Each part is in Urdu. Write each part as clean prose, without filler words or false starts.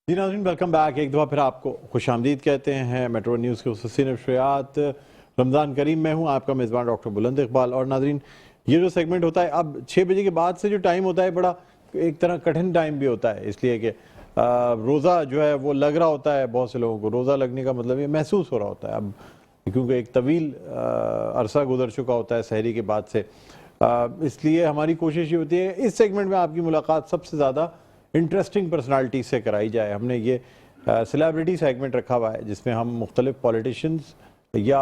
جی ناظرین ویلکم بیک، ایک دفعہ پھر آپ کو خوش آمدید کہتے ہیں میٹرو نیوز کے خصوصی نشریات رمضان کریم میں ہوں آپ کا میزبان ڈاکٹر بلند اقبال۔ اور ناظرین یہ جو سیگمنٹ ہوتا ہے اب 6 بجے کے بعد سے جو ٹائم ہوتا ہے بڑا ایک طرح کٹھن ٹائم بھی ہوتا ہے، اس لیے کہ روزہ جو ہے وہ لگ رہا ہوتا ہے، بہت سے لوگوں کو روزہ لگنے کا مطلب یہ محسوس ہو رہا ہوتا ہے اب، کیونکہ ایک طویل عرصہ گزر چکا ہوتا ہے سحری کے بعد سے۔ اس لیے ہماری کوشش یہ ہوتی ہے اس سیگمنٹ میں آپ کی ملاقات سب سے زیادہ انٹرسٹنگ پرسنالٹی سے کرائی جائے۔ ہم نے یہ سیلیبریٹی سیگمنٹ رکھا ہوا ہے جس میں ہم مختلف پولیٹیشنز یا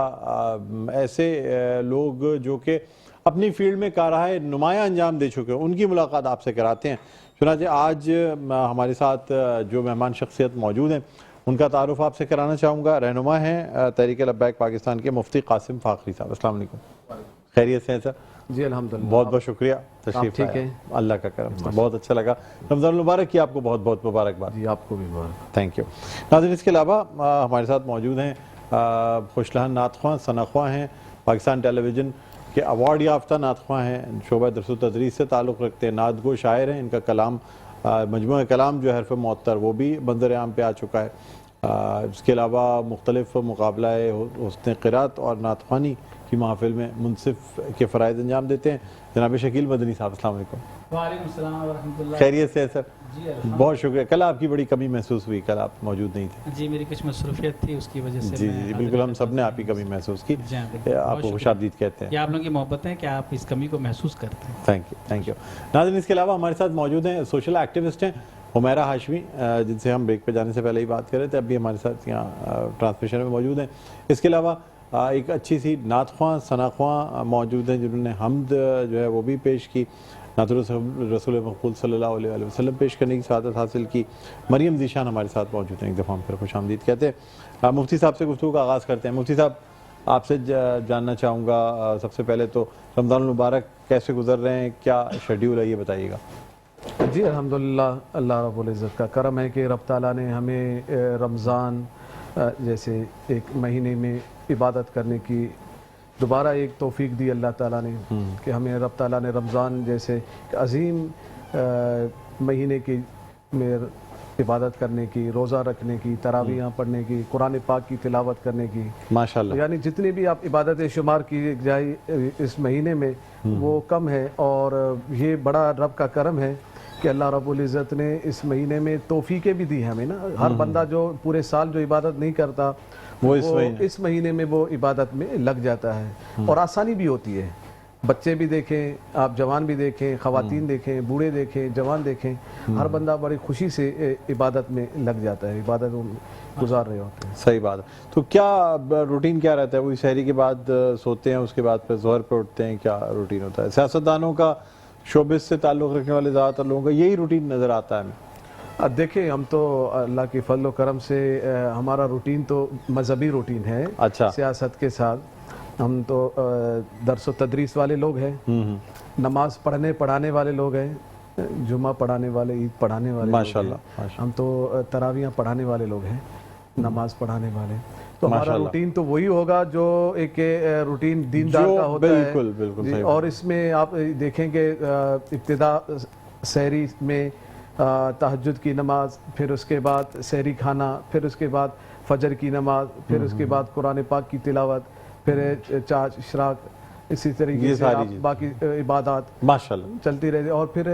ایسے لوگ جو کہ اپنی فیلڈ میں کارہائے نمایاں انجام دے چکے ہیں ان کی ملاقات آپ سے کراتے ہیں۔ چنانچہ آج ہمارے ساتھ جو مہمان شخصیت موجود ہیں ان کا تعارف آپ سے کرانا چاہوں گا۔ رہنما ہیں تحریک لبیک پاکستان کے مفتی قاسم فاخری صاحب۔ السلام علیکم، خیریت سے ہیں سر؟ جی الحمدللہ، بہت بہت شکریہ تشریف ٹھیک ہے، اللہ کا کرم، بہت اچھا لگا۔ رمضان المبارک کی آپ کو بہت بہت مبارکباد۔ جی آپ کو بھی مبارک۔ Thank you. ناظرین اس کے علاوہ ہمارے ساتھ موجود ہیں خوش لہن نعت خواں ثنا خواں ہیں، پاکستان ٹیلی ویژن کے ایوارڈ یافتہ نعت خواں ہیں، شعبہ درس و تدریس سے تعلق رکھتے ہیں، نعت گو شاعر ہیں، ان کا کلام مجموعہ کلام جو حرف معطر وہ بھی منظر عام پہ آ چکا ہے۔ اس کے علاوہ مختلف مقابلہ حسن قرات اور نعت خوانی کی محافل میں منصف کے فرائض انجام دیتے ہیں جناب شکیل مدنی صاحب۔ السلام علیکم۔ وعلیکم السلام ورحمۃ اللہ۔ خیریت سے ہے سر؟ جی بہت شکریہ۔ کل آپ کی بڑی کمی محسوس ہوئی، کل آپ موجود نہیں تھے۔ جی میری کچھ مصروفیت تھی اس کی وجہ سے۔ جی جی بالکل، ہم سب نے آپ کی کمی محسوس کی، آپ کو خوش آمدید کہتے ہیں۔ یہ آپ لوگوں کی محبت ہے کہ آپ اس کمی کو محسوس کرتے ہیں۔ Thank you. ناظرین اس کے علاوہ ہمارے ساتھ موجود ہیں سوشل ایکٹیوسٹ ہیں حمیرہ ہاشمی، جن سے ہم بریک پہ جانے سے پہلے ہی بات کر رہے تھے، اب بھی ہمارے ساتھ یہاں ٹرانسمیشن میں موجود ہیں۔ اس کے علاوہ ایک اچھی سی نعت خواں ثنا خواں موجود ہیں جنہوں نے حمد جو ہے وہ بھی پیش کی، نعت رسول مقبول صلی اللہ علیہ وسلم پیش کرنے کی سعادت حاصل کی۔ مریم ذیشان ہمارے ساتھ موجود ہیں، ایک دفعہ ہم پھر خوش آمدید کہتے ہیں۔ مفتی صاحب سے گفتگو کا آغاز کرتے ہیں۔ مفتی صاحب آپ سے جاننا چاہوں گا سب سے پہلے تو رمضان المبارک کیسے گزر رہے ہیں، کیا شیڈیول ہے یہ بتائیے گا۔ جی الحمدللہ، اللہ رب العزت کا کرم ہے کہ رب تعالیٰ نے ہمیں رمضان جیسے ایک مہینے میں عبادت کرنے کی دوبارہ ایک توفیق دی اللہ تعالیٰ نے، کہ ہمیں رب تعالیٰ نے رمضان جیسے عظیم مہینے کی میں عبادت کرنے کی، روزہ رکھنے کی، تراویحاں پڑھنے کی، قرآن پاک کی تلاوت کرنے کی، ماشاءاللہ، یعنی جتنی بھی آپ عبادتیں شمار کی جائے اس مہینے میں وہ کم ہے، اور یہ بڑا رب کا کرم ہے کہ اللہ رب العزت نے اس مہینے میں توفیقیں بھی دی ہیں ہمیں نا۔ ہر بندہ جو پورے سال جو عبادت نہیں کرتا وہ اس مہینے میں وہ عبادت میں لگ جاتا ہے، اور آسانی بھی ہوتی ہے۔ بچے بھی دیکھیں، آپ جوان بھی دیکھیں، خواتین دیکھیں، بوڑھے دیکھیں، جوان دیکھیں، ہر بندہ بڑی خوشی سے عبادت میں لگ جاتا ہے، عبادت گزار رہے ہوتے ہیں۔ صحیح بات ہے۔ تو کیا روٹین کیا رہتا ہے؟ وہی سحری کے بعد سوتے ہیں، اس کے بعد پھر ظہر پہ اٹھتے ہیں، کیا روٹین ہوتا ہے؟ سیاستدانوں کا، شعبے سے تعلق رکھنے والے زیادہ تر لوگوں کا یہی روٹین نظر آتا ہے ہمیں۔ دیکھیں ہم تو اللہ کی فضل و کرم سے ہمارا روٹین تو مذہبی روٹین ہے۔ اچھا، سیاست کے ساتھ ہم تو درس و تدریس والے لوگ ہیں، نماز پڑھانے والے لوگ ہیں، جمعہ پڑھانے والے، عید پڑھانے والے، ماشاءاللہ، ہم تو تراویحاں پڑھانے والے لوگ ہیں، نماز پڑھانے والے۔ تو ہمارا روٹین تو وہی ہوگا جو ایک روٹین دیندار کا ہوتا ہے۔ بالکل بالکل۔ اور اس میں آپ دیکھیں کہ ابتدا سحری میں تہجد کی نماز، پھر اس کے بعد سحری کھانا، پھر اس کے بعد فجر کی نماز، پھر اس کے بعد قرآن پاک کی تلاوت، پھر چاش اشراق، اسی طریقے سے آپ باقی عبادات ماشاءاللہ چلتی رہتی۔ اور پھر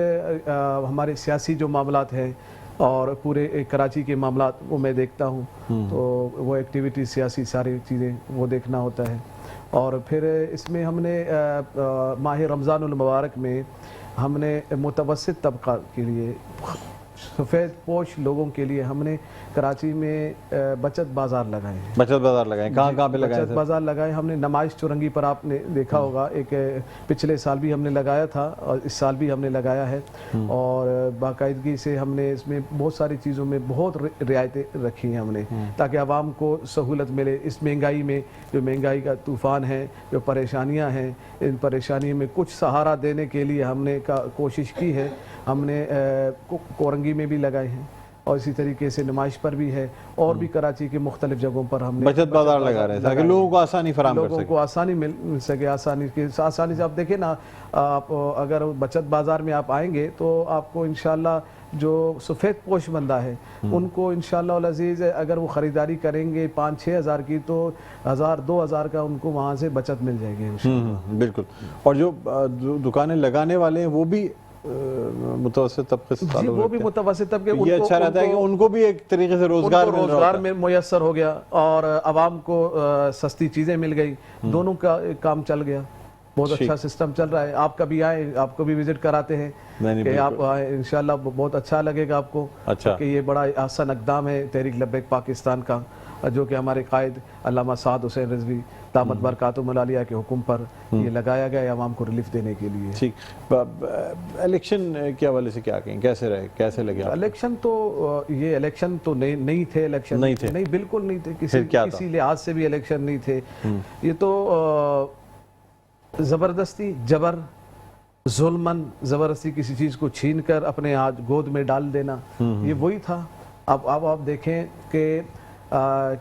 ہمارے سیاسی جو معاملات ہیں اور پورے کراچی کے معاملات وہ میں دیکھتا ہوں، تو وہ ایکٹیویٹی سیاسی ساری چیزیں وہ دیکھنا ہوتا ہے۔ اور پھر اس میں ہم نے ماہ رمضان المبارک میں ہم نے متوسط طبقہ کے لیے، سفید پوش لوگوں کے لیے ہم نے کراچی میں بچت بازار لگائے ہیں۔ بچت بازار لگائے، کہاں پہ لگائے؟ بچت بازار لگائے ہم نے نمائش چورنگی پر، آپ نے دیکھا ہوگا، ایک پچھلے سال بھی ہم نے لگایا تھا اور اس سال بھی ہم نے لگایا ہے، اور باقاعدگی سے ہم نے اس میں بہت ساری چیزوں میں بہت رعایتیں رکھی ہیں ہم نے، تاکہ عوام کو سہولت ملے اس مہنگائی میں، جو مہنگائی کا طوفان ہے، جو پریشانیاں ہیں، ان پریشانیوں میں کچھ سہارا دینے کے لیے ہم نے کوشش کی ہے۔ ہم نے کورنگی میں بھی لگائے ہیں، اور اسی طریقے سے نمائش پر بھی ہے اور بھی کراچی کے مختلف جگہوں پر ہم نے بچت بازار لگا رہے ہیں تاکہ لوگوں کو آسانی فراہم کر لوگوں سکے. کو آسانی مل سکے, آسانی سے آپ دیکھیں نا, آپ اگر بچت بازار میں آپ آئیں گے تو آپ کو انشاءاللہ جو سفید پوش بندہ ہے ان کو انشاءاللہ العزیز اگر وہ خریداری کریں گے 5-6 ہزار کی تو 1000-2000 کا ان کو وہاں سے بچت مل جائے گی انشاءاللہ. بالکل. اور جو دکانیں لگانے والے ہیں وہ بھی متوسط طبقے سے تعلق وہ بھی متوسط طبقے, یہ اچھا رہتا ہے کہ ان کو بھی ایک طریقے سے روزگار میں میسر ہو گیا اور عوام کو سستی چیزیں مل گئی, دونوں کا کام چل گیا. بہت اچھا سسٹم چل رہا ہے. آپ کبھی آئیں, آپ کو بھی وزٹ کراتے ہیں کہ آپ آئیں, انشاءاللہ بہت اچھا لگے گا آپ کو کہ یہ بڑا آسان اقدام ہے تحریک لبیک پاکستان کا, جو کہ ہمارے قائد علامہ سعد حسین رضوی دامت برکاتہم العالیہ کے حکم پر یہ لگایا گیا ہے عوام کو ریلیف دینے کے لیے. ٹھیک. الیکشن کے حوالے سے کیا کہیں, کیسے رہے, کیسے لگے؟ الیکشن تو یہ الیکشن تو نہیں تھے, الیکشن نہیں بالکل نہیں تھے, کسی لحاظ سے بھی الیکشن نہیں تھے. یہ تو زبردستی, جبر, ظلمن زبردستی کسی چیز کو چھین کر اپنے گود میں ڈال دینا, یہ وہی تھا. اب آپ دیکھیں کہ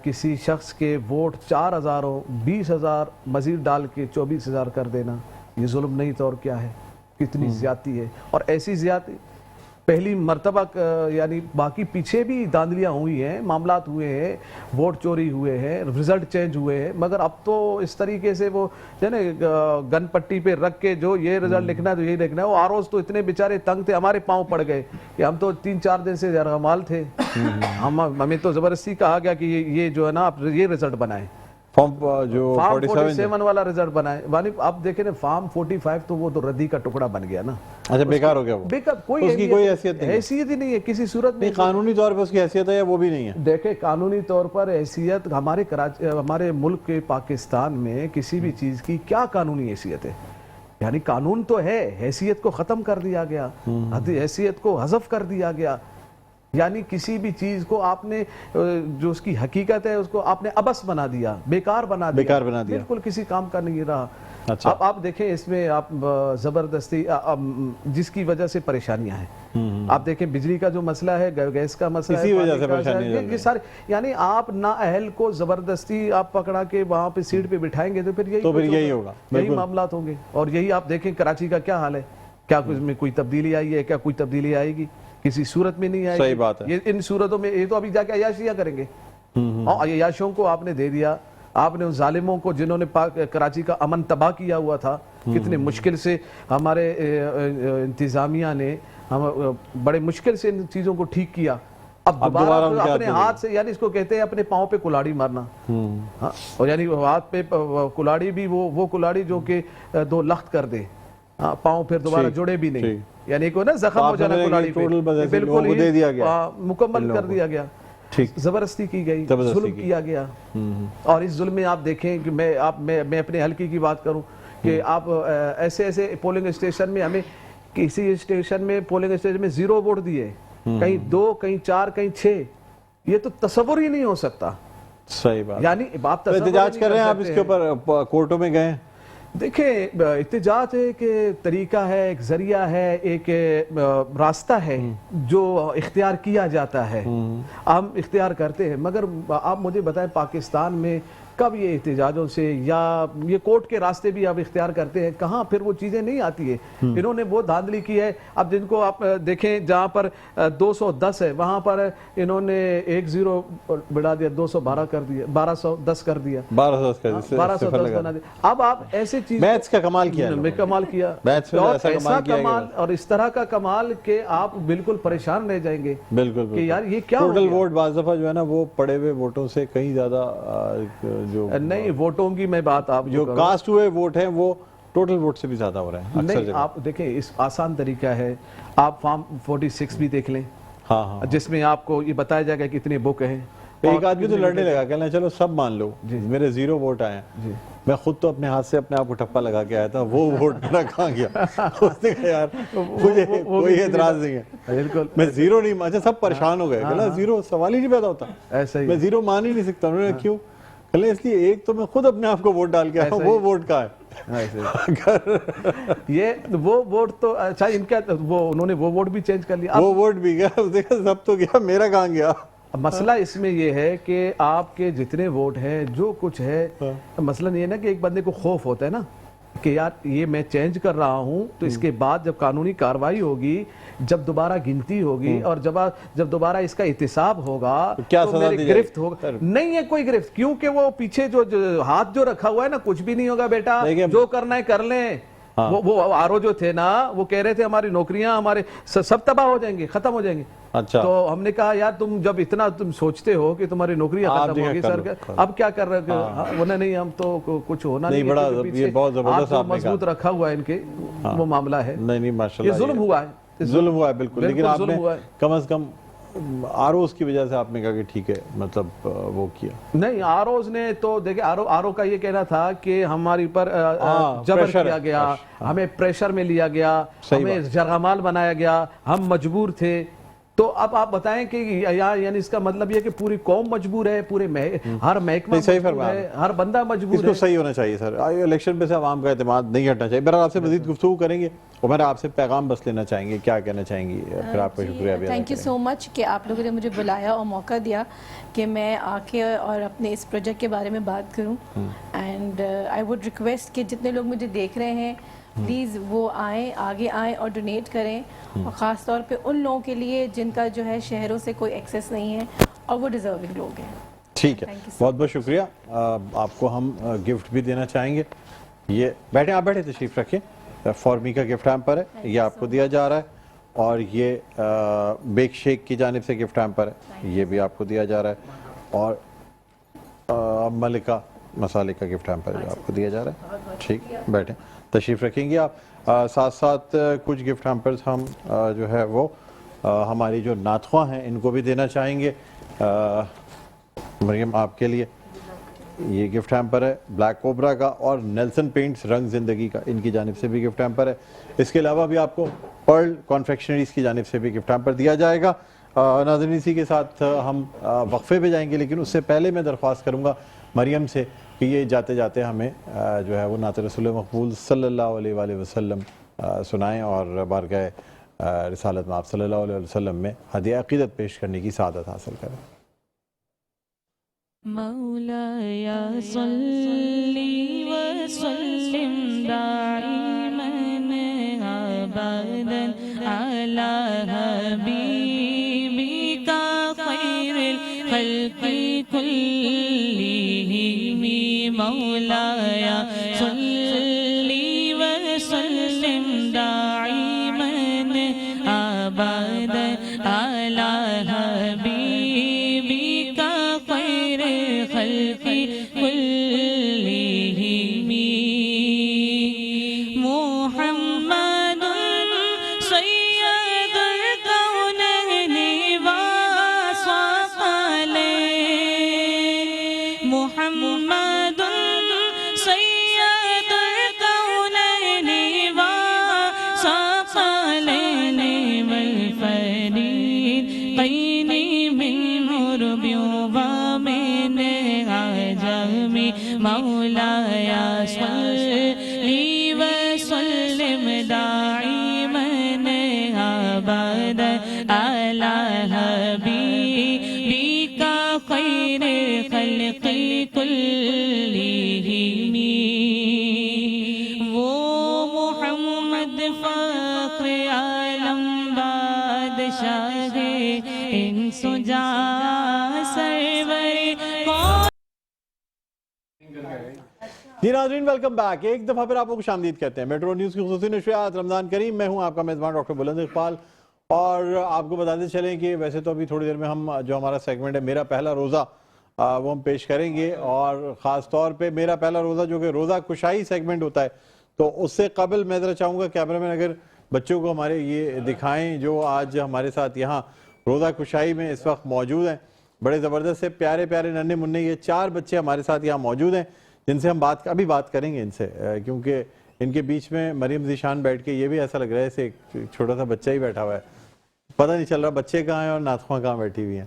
کسی شخص کے ووٹ 4000 20,000 مزید ڈال کے 24,000 کر دینا, یہ ظلم نہیں تو اور کیا ہے, کتنی زیادتی ہے. اور ایسی زیادتی پہلی مرتبہ, یعنی باقی پیچھے بھی داندلیاں ہوئی ہیں, معاملات ہوئے ہیں, ووٹ چوری ہوئے ہیں, رزلٹ چینج ہوئے ہیں, مگر اب تو اس طریقے سے وہ جو ہے نا گن پٹی پہ رکھ کے جو یہ رزلٹ لکھنا ہے تو یہی لکھنا ہے. وہ آروز تو اتنے بیچارے تنگ تھے, ہمارے پاؤں پڑ گئے کہ ہم تو 3-4 دن سے یرغمال تھے, ہمیں تو زبردستی کہا گیا کہ یہ جو ہے نا آپ یہ رزلٹ بنائیں, جو فارم 47 والا رزلٹ بنائے. آپ دیکھیں نا فارم 45 تو وہ تو ردی کا ٹکڑا بن گیا نا. اچھا, بیکار ہو گیا وہ, اس کی کوئی حیثیت ہی نہیں ہے کسی صورت میں. قانونی طور پر اس کی حیثیت ہے یا وہ بھی نہیں ہے؟ دیکھیں قانونی طور پر حیثیت ہمارے ملک کے پاکستان میں کسی بھی چیز کی کیا قانونی حیثیت ہے؟ یعنی قانون تو ہے, حیثیت کو ختم کر دیا گیا, حیثیت کو حذف کر دیا گیا. یعنی کسی بھی چیز کو آپ نے جو اس کی حقیقت ہے اس کو آپ نے عبث بنا دیا, بیکار بنا دیا, بالکل کسی کام کا نہیں رہا. اب آپ دیکھیں اس میں آپ زبردستی جس کی وجہ سے پریشانیاں ہیں, آپ دیکھیں بجلی کا جو مسئلہ ہے, گیس کا مسئلہ ہے, یہ سارے, یعنی آپ نااہل کو زبردستی آپ پکڑا کے وہاں پہ سیٹ پہ بٹھائیں گے تو پھر یہی ہوگا, یہی معاملات ہوں گے. اور یہی آپ دیکھیں کراچی کا کیا حال ہے, کیا اس میں کوئی تبدیلی آئی ہے, کیا کوئی تبدیلی آئے گی؟ کسی صورت میں نہیں آئے گی. صحیح بات ہے. ان صورتوں میں یہ تو ابھی جا کے عیاشیاں کریں گے, اور عیاشوں کو آپ نے دے دیا. آپ نے ان ظالموں کو جنہوں نے کراچی کا امن تباہ کیا ہوا تھا, کتنے مشکل سے ہمارے انتظامیہ نے بڑے مشکل سے ان چیزوں کو ٹھیک کیا, اب دوبارہ اپنے ہاتھ سے, یعنی اس کو کہتے ہیں اپنے پاؤں پہ کلاڑی مارنا. اور یعنی ہاتھ پہ کلاڑی بھی وہ کلاڑی جو کہ 2 لخت کر دے, پاؤں پھر دوبارہ جڑے بھی نہیں, یعنی کوئی نا زخم ہو جانا کلاڑی پہ, بالکل مکمل کر دیا گیا. زبردستی کی گئی, ظلم کیا گیا. اور اس ظلم میں آپ دیکھیں کہ میں اپنے حلقے کی بات کروں کہ آپ ایسے پولنگ اسٹیشن میں, ہمیں کسی اسٹیشن میں پولنگ اسٹیشن میں 0 ووٹ دیے, کہیں 2, کہیں 4, کہیں 6, یہ تو تصور ہی نہیں ہو سکتا. صحیح بات. یعنی آپ احتجاج کر رہے ہیں, آپ اس کے اوپر کورٹوں میں گئے؟ دیکھیں احتجاج ایک طریقہ ہے, ایک ذریعہ ہے, ایک راستہ ہے جو اختیار کیا جاتا ہے, ہم اختیار کرتے ہیں. مگر آپ مجھے بتائیں پاکستان میں کب یہ احتجاجوں سے یا یہ کورٹ کے راستے بھی آپ اختیار کرتے ہیں, کہاں پھر وہ چیزیں نہیں آتی ہے. انہوں نے وہ دھاندلی کی ہے. اب جن کو آپ دیکھیں جہاں پر 210 ہے وہاں پر انہوں نے 1 0 بڑھا دیا, 212 کر دیا, 1210 کر دیا, 1210 بنا دیا. اب آپ ایسے چیز میتھس کا کمال کیا, کمال کیا, ایسا کمال اور اس طرح کا کمال کہ آپ بالکل پریشان رہ جائیں گے. بالکل کہ یار یہ کیا ہو ٹوٹل گیا. ووٹ بعض دفعہ جو ہے نا وہ پڑے ہوئے ووٹوں سے کہیں زیادہ نہیں, ووٹوں کی میں بات, آپ جو کاسٹ ہوئے ووٹ ہیں وہ ٹوٹل ووٹ سے بھی زیادہ ہو رہے ہیں. نہیں, آپ دیکھیں اس آسان طریقہ ہے, آپ فارم 46 بھی دیکھ لیں, جس میں آپ کو یہ بتایا جائے گا کہ اتنے بک ہیں. ایک آدمی تو لڑنے لگا, کہنا چلو سب مان لو میرے 0 ووٹ آئے ہیں, میں خود تو اپنے ہاتھ سے اپنے آپ کو ٹھپا لگا کے آیا تھا, وہ ووٹ میرا کہاں گیا؟ اس نے کہا یار مجھے کوئی اعتراض نہیں ہے, بالکل میں 0 نہیں. اچھا سب پریشان ہو گئے کہ نا 0 سوال ہی نہیں پیدا ہوتا, ایسا ہی میں 0 مان ہی نہیں سکتا. انہوں نے کیوں چلیں اس لیے ایک تو میں خود اپنے آپ کو ووٹ ڈال کے آیا ہوں, وہ ووٹ کا ہے یہ وہ ووٹ تو اچھا ان کا وہ انہوں نے وہ ووٹ بھی چینج کر لیا. وہ ووٹ بھی گیا, دیکھا سب تو گیا, میرا کہاں گیا. مسئلہ اس میں یہ ہے کہ آپ کے جتنے ووٹ ہیں جو کچھ ہے, مثلا یہ نا کہ ایک بندے کو خوف ہوتا ہے نا کہ یار یہ میں چینج کر رہا ہوں تو اس کے بعد جب قانونی کارروائی ہوگی, جب دوبارہ گنتی ہوگی اور جب دوبارہ اس کا احتساب ہوگا تو میری گرفت ہوگا. نہیں ہے کوئی گرفت, کیونکہ وہ پیچھے جو ہاتھ جو رکھا ہوا ہے نا, کچھ بھی نہیں ہوگا بیٹا, جو کرنا ہے کر لیں. وہ آرو جو تھے نا وہ کہہ رہے تھے ہماری نوکریاں ہمارے سب تباہ ہو جائیں گے, ختم ہو جائیں گے. اچھا, تو ہم نے کہا یار تم جب اتنا تم سوچتے ہو کہ تمہاری نوکریاں ختم ہوگی سر, اب کیا کر رہے ہو؟ نہیں, ہم تو کچھ ہونا نہیں, بڑا یہ بہت زبردست آپ نے مضبوط رکھا ہوا ہے ان کے, وہ معاملہ ہے. نہیں ماشاءاللہ یہ ظلم ہوا ہے, ظلم ہوا ہے بالکل. لیکن آپ نے کم از کم آروز کی وجہ سے آپ نے کہا کہ ٹھیک ہے, مطلب وہ کیا نہیں. آروز نے تو دیکھیں, آرو کا یہ کہنا تھا کہ ہماری پر جبر کیا گیا, ہمیں پریشر میں لیا گیا, ہمیں جرغمال بنایا گیا, ہم مجبور تھے. تو اب آپ بتائیں کہ یعنی اس کا مطلب یہ کہ پوری قوم مجبور ہے, پورے ہر محکمہ مجبور ہے, ہر بندہ مجبور ہے. اس کو صحیح ہونا چاہیے سر, الیکشن پہ سے عوام کا اعتماد نہیں ہٹنا چاہیے. بہرحال آپ سے مزید گفتگو کریں گے, اور میں آپ سے پیغام بس لینا چاہیں گے, کیا کہنا چاہیں گی, پھر آپ کا شکریہ. تھینک یو سو مچ کہ آپ لوگوں نے مجھے بلایا اور موقع دیا کہ میں آ کے اور اپنے اس پروجیکٹ کے بارے میں بات کروں. اینڈ آئی ووڈ ریکویسٹ کہ جتنے لوگ مجھے دیکھ رہے ہیں پلیز وہ آئیں, آگے آئیں اور ڈونیٹ کریں, اور خاص طور پہ ان لوگوں کے لیے جن کا جو ہے شہروں سے کوئی ایکسیس نہیں ہے اور وہ ڈیزرونگ لوگ ہیں. ٹھیک ہے, بہت بہت شکریہ. آپ کو ہم گفٹ بھی دینا چاہیں گے. یہ بیٹھیں, آپ بیٹھیں, تشریف رکھیں. فارمی کا گفٹ ہیمپر ہے, یہ آپ کو دیا جا رہا ہے, اور یہ بیک شیک کی جانب سے گفٹ ہیمپر ہے, یہ بھی آپ کو دیا جا رہا ہے, اور ملکہ مسالے کا گفٹ ہیمپر جو آپ کو دیا جا رہا ہے. ٹھیک, بیٹھیں, تشریف رکھیں گے آپ. ساتھ ساتھ کچھ گفٹ ہیمپرز ہم جو ہے وہ ہماری جو ناتخواں ہیں ان کو بھی دینا چاہیں گے. مریم آپ کے لیے یہ گفٹ ہیمپر ہے بلیک کوبرا کا, اور نیلسن پینٹس رنگ زندگی کا, ان کی جانب سے بھی گفٹ ہیمپر ہے. اس کے علاوہ بھی آپ کو پرل کانفیکشنریز کی جانب سے بھی گفٹ ہیمپر دیا جائے گا. ناظرین اسی کے ساتھ ہم وقفے پہ جائیں گے, لیکن اس سے پہلے میں درخواست کروں گا مریم سے کہ یہ جاتے جاتے ہمیں جو ہے وہ نعت رسول مقبول صلی اللہ علیہ وآلہ وسلم سنائیں, اور بارگاہ رسالت میں آپ صلی اللہ علیہ وسلم میں ہدیہ عقیدت پیش کرنے کی سعادت حاصل کریں. مولایا صلی وسلم دائما ابدا علی حبیبک خیر الخلق کلہم. مولایا صلی وسلم دائما ابدا علی حبیبک خیر الخلق کلہم. محمد سید الکونین والثقلین. محمد سید الکونین والثقلین والفریقین من عرب ومن عجم. مولایا صلی وسلم دائما ابدا علی حبیبک خیر الخلق کلہم. وہ محمد فخر عالم بادشاہ انس و جاں سرور کون. جی ناظرین ویلکم بیک, ایک دفعہ پھر آپ کو خوش آمدید کہتے ہیں میٹرو نیوز کی خصوصی نشریات رمضان کریم. میں ہوں آپ کا میزبان ڈاکٹر بلند اقبال, اور آپ کو بتاتے چلیں کہ ویسے تو ابھی تھوڑی دیر میں ہم جو ہمارا سیگمنٹ ہے میرا پہلا روزہ وہ ہم پیش کریں گے, اور خاص طور پہ میرا پہلا روزہ جو کہ روزہ کشائی سیگمنٹ ہوتا ہے. تو اس سے قبل میں ذرا چاہوں گا کیمرہ مین اگر بچوں کو ہمارے یہ دکھائیں جو آج ہمارے ساتھ یہاں روزہ کشائی میں اس وقت موجود ہیں. بڑے زبردست سے پیارے پیارے ننھے منھے یہ 4 بچے ہمارے ساتھ یہاں موجود ہیں, جن سے ہم ابھی بات کریں گے ان سے, کیونکہ ان کے بیچ میں مریم ذیشان بیٹھ کے یہ بھی ایسا لگ رہا ہے جیسے ایک چھوٹا سا بچہ ہی بیٹھا ہوا ہے, پتہ نہیں چل رہا بچے کہاں ہیں اور ناتخواں کہاں بیٹھی ہوئی ہیں.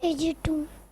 KG2।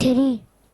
3।